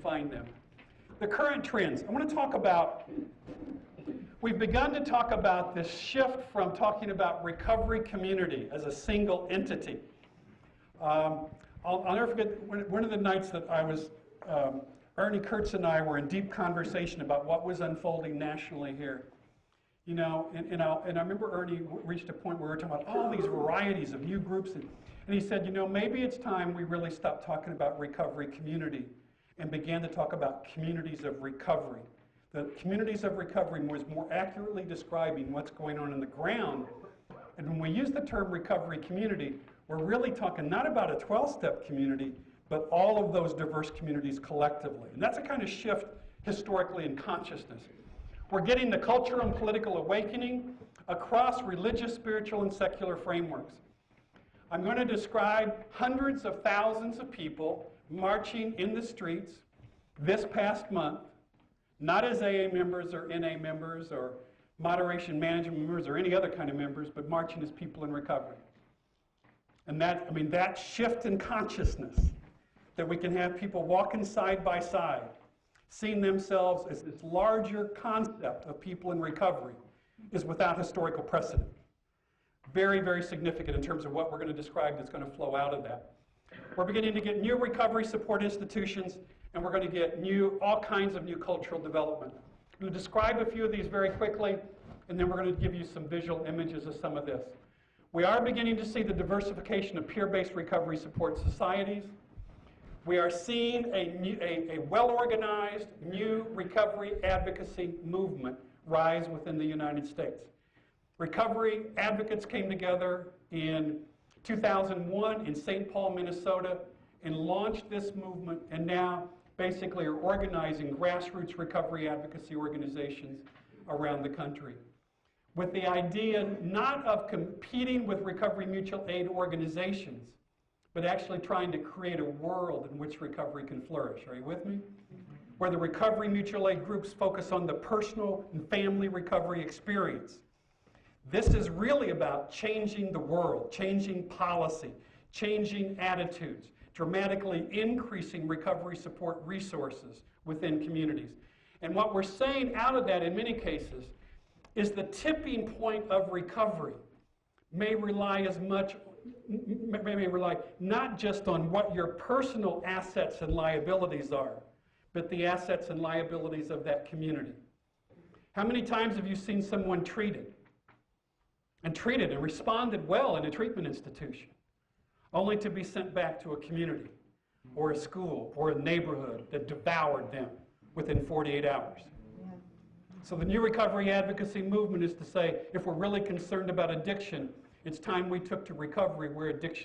find them. The current trends. I want to talk about, we've begun to talk about this shift from talking about recovery community as a single entity. I'll never forget one of the nights that I was, Ernie Kurtz and I were in deep conversation about what was unfolding nationally here. You know, and I remember Ernie reached a point where we were talking about all these varieties of new groups, and he said, you know, maybe it's time we really stop talking about recovery community and began to talk about communities of recovery. The communities of recovery was more accurately describing what's going on in the ground. And when we use the term recovery community, we're really talking not about a 12-step community, but all of those diverse communities collectively. And that's a kind of shift historically in consciousness. We're getting the cultural and political awakening across religious, spiritual, and secular frameworks. I'm going to describe hundreds of thousands of people marching in the streets this past month, not as AA members or NA members or moderation management members or any other kind of members, but marching as people in recovery. And that, I mean, that shift in consciousness, that we can have people walking side by side, seeing themselves as this larger concept of people in recovery, is without historical precedent. Very, very significant in terms of what we're going to describe that's going to flow out of that. We're beginning to get new recovery support institutions, and we're going to get all kinds of new cultural development. I'm going to describe a few of these very quickly, and then we're going to give you some visual images of some of this. We are beginning to see the diversification of peer-based recovery support societies. We are seeing a well-organized new recovery advocacy movement rise within the United States. Recovery advocates came together in 2001 in St. Paul, Minnesota, and launched this movement, and now basically are organizing grassroots recovery advocacy organizations around the country, with the idea not of competing with recovery mutual aid organizations, but actually trying to create a world in which recovery can flourish. Are you with me? Where the recovery mutual aid groups focus on the personal and family recovery experience. This is really about changing the world, changing policy, changing attitudes, dramatically increasing recovery support resources within communities. And what we're saying out of that in many cases is the tipping point of recovery may rely not just on what your personal assets and liabilities are, but the assets and liabilities of that community. How many times have you seen someone treated and responded well in a treatment institution, only to be sent back to a community or a school or a neighborhood that devoured them within 48 hours? So the new recovery advocacy movement is to say, if we're really concerned about addiction, it's time we took to recovery where addiction